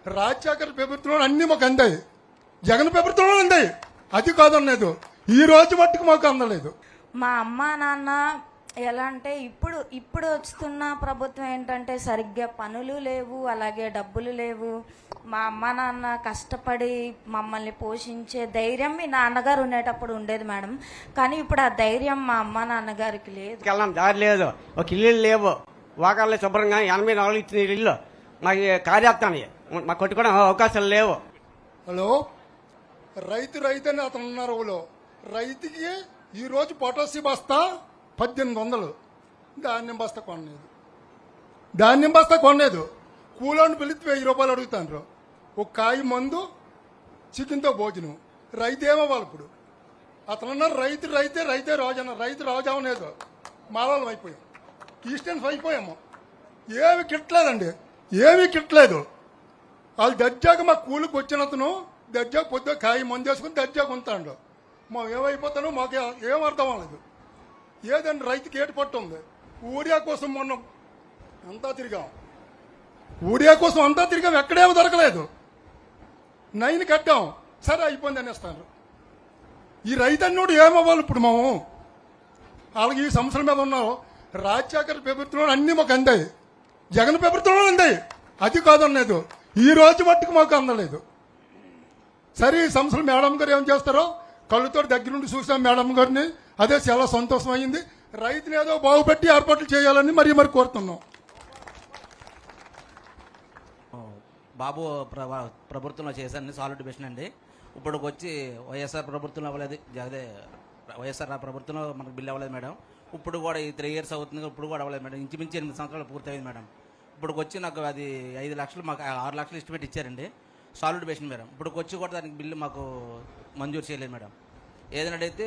రాజశేఖర ప్రభుత్వంలో అన్ని మాకు అందాయి, జగన్ ప్రభుత్వంలో అందాయి. అది కాదన్నది ఈ రోజు మట్టుకు మాకు అందలేదు. మా అమ్మ నాన్న ఎలా అంటే ఇప్పుడు వస్తున్న ప్రభుత్వం ఏంటంటే సరిగ్గా పనులు లేవు, అలాగే డబ్బులు లేవు. మా అమ్మ నాన్న కష్టపడి మమ్మల్ని పోషించే ధైర్యం మీ నాన్నగారు ఉండేటప్పుడు ఉండేది మేడం. కానీ ఇప్పుడు ఆ ధైర్యం మా అమ్మ నాన్నగారికి లేదు. వెళ్ళాం దారి లేదు, ఒక ఇల్లు లేవు, వాకాళ్ళు శుభ్రంగా 84 ఇచ్చిన ఇల్లు మాకు కార్యాప్తాన్ని మాకు కొట్టుకోవడం అవకాశాలు లేవు. హలో, రైతు అని అతను ఉన్నారు. రైతుకి ఈ రోజు పొటాసి బస్తా 1800, ధాన్యం బస్తా కొనలేదు. కూలోని పిలిచి 1000 రూపాయలు అడుగుతాను. ఒక కాయ మందు, చికెన్తో భోజనం. రైతు ఏమో వాళ్ళు ఇప్పుడు అతనున్నారు. రైతే రాజు అన్నారు. రైతు రాజు అవలేదు, మాలవం అయిపోయాం, ఈస్టర్న్స్ అయిపోయాము. ఏమి కిట్టలేదు. వాళ్ళు దర్జాగా మా కూలికి వచ్చిన అతను దర్జాగా పొద్దు కాయ మందు వేసుకుని దర్జాగా ఉంటాడు. మేము ఏమైపోతానో మాకు ఏం అర్థం అవ్వలేదు. ఏదండి రైతుకి ఏటు పట్టు ఉంది. ఊరియా కోసం మొన్న అంతా తిరిగాం, ఎక్కడేమో దొరకలేదు. 9 కట్టాం, సరే అయిపోయింది అనేస్తారు. ఈ రైతు అన్నోడు ఏమవ్వాలి ఇప్పుడు మేము? వాళ్ళకి ఈ సమస్యల మీద ఉన్నాం. రాజశేఖర ప్రభుత్వంలో అన్ని మాకు అందాయి, జగన్ ప్రభుత్వంలో అందాయి. అది కాదన్నది ఈ రోజు మట్టుకు మాకు అందలేదు. సరే ఈ సమస్యలు మేడం గారు ఏం చేస్తారో కళ్ళుతో దగ్గరుండి చూసాం మేడం గారిని. అదే చాలా సంతోషం అయింది. రైతుని ఏదో బాగుపెట్టి ఏర్పాట్లు చేయాలని మరి కోరుతున్నాం. బాబు ప్రభుత్వంలో చేశాను సాలిడ్ బెస్ట్ అండి. ఇప్పుడు వచ్చి వైఎస్ఆర్ ప్రభుత్వంలో అవ్వలేదు, అదే వైఎస్ఆర్ ప్రభుత్వంలో మనకు బిల్లు అవ్వలేదు మేడం. ఇప్పుడు కూడా ఈ 3 years అవుతుంది, ఇప్పుడు కూడా అవ్వలేదు మేడం. ఇంచుమించి 8 సంవత్సరాలు పూర్తయింది మేడం. ఇప్పుడు వచ్చి నాకు అది 5 లక్షలు, మాకు 6 లక్షలు ఇస్టిమేట్ ఇచ్చారండి సాలిడ్ బేషన్ మేడం. ఇప్పుడు వచ్చి కూడా దానికి బిల్లు మాకు మంజూరు చేయలేదు మేడం. ఏదైనా అడిగితే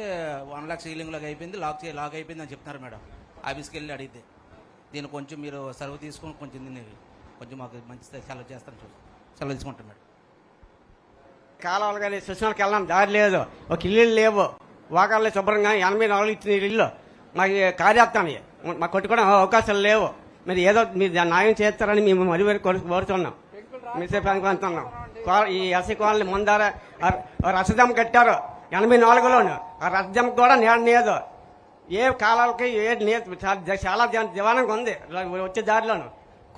1 లక్ష సీలింగ్లోకి అయిపోయింది, లాక్ అయిపోయింది అని చెప్తున్నారు మేడం. ఆఫీస్కి వెళ్ళి అడిగితే దీన్ని కొంచెం మీరు సర్వ్ తీసుకొని కొంచెం మాకు మంచి సెలవు చేస్తాను, సెలవు తీసుకుంటాం మేడం. కాలువలు కానీ శ్మశానాలకు వెళ్ళాం దారి లేదు, ఒక ఇల్లు లేవు, వాకాళ్ళు శుభ్రంగా 84 ఇచ్చిన ఇల్లు మాకు కార్యాప్తాన్ని మాకు కొట్టుకోవడం అవకాశాలు లేవు. మీరు ఏదో మీరు న్యాయం చేస్తారని మేము మరి కోరుతున్నాం. మిసేపానికి అంటున్నాం. ఈ ఎస్సీ కాలనీ ముందర రసదం కట్టారు 84లోను. ఆ రసదం కూడా లేదు. ఏ కాలాలకి చాలా దివానంగా ఉంది. వచ్చే దారిలోను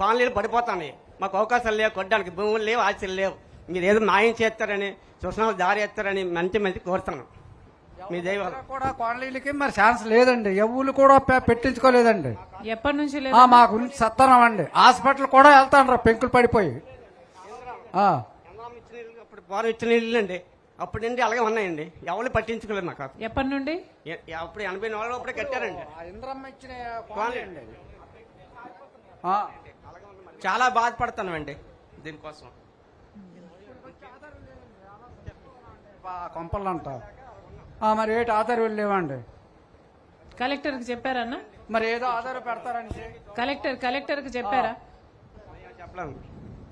కాలనీలు పడిపోతాయి. మాకు అవకాశాలు లేవు, కొట్టడానికి భూములు లేవు, ఆశలు లేవు. మీరు ఏదో న్యాయం చేస్తారని, శ్మశానాలు దారి వేస్తారని మంచి కోరుతున్నాం. మీ దైవం కూడా కాలనీలకి మరి ఛాన్స్ లేదండి. ఎవరు కూడా పెట్టించుకోలేదండి. ఎప్పటి నుంచి మాకు సత్తనం అండి. హాస్పిటల్ కూడా వెళ్తాను పెంకులు పడిపోయి. అప్పుడు వారం ఇచ్చిన ఇల్లు అండి, అప్పటి నుండి అలాగే ఉన్నాయండి. ఎవరు పట్టించుకోలేదు మాకు. ఎప్పటి నుండి? అప్పుడు 84లో అప్పుడే కట్టారండి. ఇంద్రమ్మ ఇచ్చిన చాలా బాధపడుతున్నామండి దీనికోసం. కొంపలు అంట మరి ఏటి ఆధారం లేవండి. కలెక్టర్కి చెప్పారన్నా? మరి ఏదో ఆధారం పెడతారని కలెక్టర్కి చెప్పారా?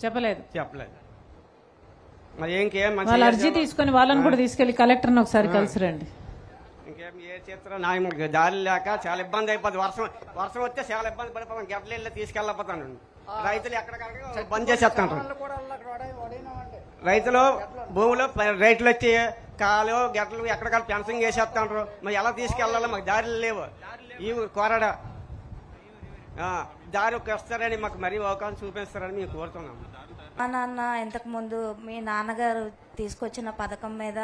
చెప్పలేదు. మరి ఇంకేం వాళ్ళ అర్జీ తీసుకుని వాళ్ళని కూడా తీసుకెళ్లి కలెక్టర్ని ఒకసారి కలిసి రండి. ఇంకేం ఏ చేస్తారో న్యాయం దారి లేక చాలా ఇబ్బంది అయిపోతుంది. వర్షం వస్తే చాలా ఇబ్బంది పడిపోతాం. గెడ్ల తీసుకెళ్ళిపోతాను. రైతులు ఎక్కడికక్కడ బంద్ చేసేస్తాను. రైతులు భూములు రైతులు వచ్చి కాలు గెడ్లు ఎక్కడికక్కడ ఫెన్సింగ్ చేసేస్తాండ్రు. మరి ఎలా తీసుకెళ్ళాలో మాకు దారులు లేవు. ఈ కోరడ దారి వస్తారని మాకు మరీ అవకాశం చూపిస్తారని మేము కోరుతున్నాం. మా నాన్న ఇంతకు ముందు మీ నాన్నగారు తీసుకొచ్చిన పథకం మీద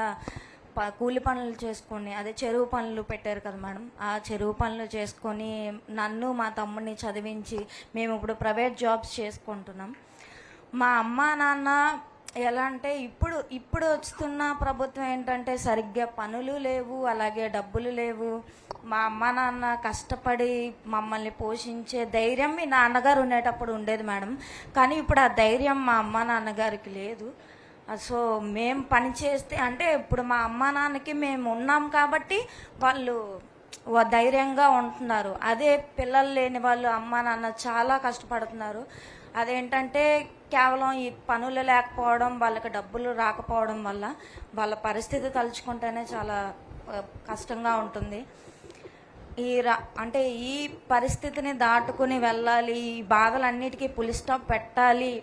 కూలి పనులు చేసుకొని, అదే చెరువు పనులు పెట్టారు కదా మేడం. ఆ చెరువు పనులు చేసుకొని నన్ను మా తమ్ముడిని చదివించి మేము ఇప్పుడు ప్రైవేట్ జాబ్స్ చేసుకుంటున్నాం. మా అమ్మ నాన్న ఎలా అంటే ఇప్పుడు వస్తున్న ప్రభుత్వం ఏంటంటే సరిగ్గా పనులు లేవు, అలాగే డబ్బులు లేవు. మా అమ్మ నాన్న కష్టపడి మమ్మల్ని పోషించే ధైర్యం మీ నాన్నగారు ఉండేటప్పుడు ఉండేది మేడం. కానీ ఇప్పుడు ఆ ధైర్యం మా అమ్మ నాన్నగారికి లేదు. సో మేము పని చేస్తే అంటే ఇప్పుడు మా అమ్మ నాన్నకి మేము ఉన్నాం కాబట్టి వాళ్ళు ధైర్యంగా ఉంటున్నారు. అదే పిల్లలు లేని వాళ్ళు అమ్మ నాన్న చాలా కష్టపడుతున్నారు. అదేంటంటే కేవలం ఈ పనులు లేకపోవడం, వాళ్ళకి డబ్బులు రాకపోవడం వల్ల వాళ్ళ పరిస్థితి తలుచుకుంటేనే చాలా కష్టంగా ఉంటుంది. అంటే ఈ పరిస్థితిని దాటుకుని వెళ్ళాలి, ఈ బాధలన్నిటికీ పులి స్టాప్ పెట్టాలి.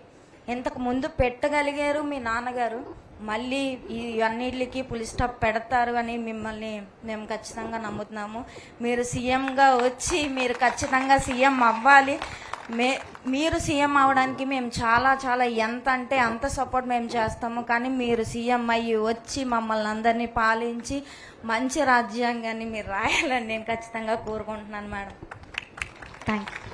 ఇంతకు ముందు పెట్టగలిగారు మీ నాన్నగారు, మళ్ళీ ఈ అన్నిటికి పులి స్టాప్ పెడతారు అని మిమ్మల్ని మేము ఖచ్చితంగా నమ్ముతున్నాము. మీరు సీఎంగా వచ్చి మీరు ఖచ్చితంగా సీఎం అవ్వాలి. మీరు సీఎం అవడానికి మేము చాలా చాలా ఎంత అంటే అంత సపోర్ట్ మేము చేస్తాము. కానీ మీరు సీఎం అయ్యి వచ్చి మమ్మల్ని అందరినీ పాలించి మంచి రాజ్యాంగాన్ని మీరు రాయాలని నేను ఖచ్చితంగా కోరుకుంటున్నాను మేడం. Thank you.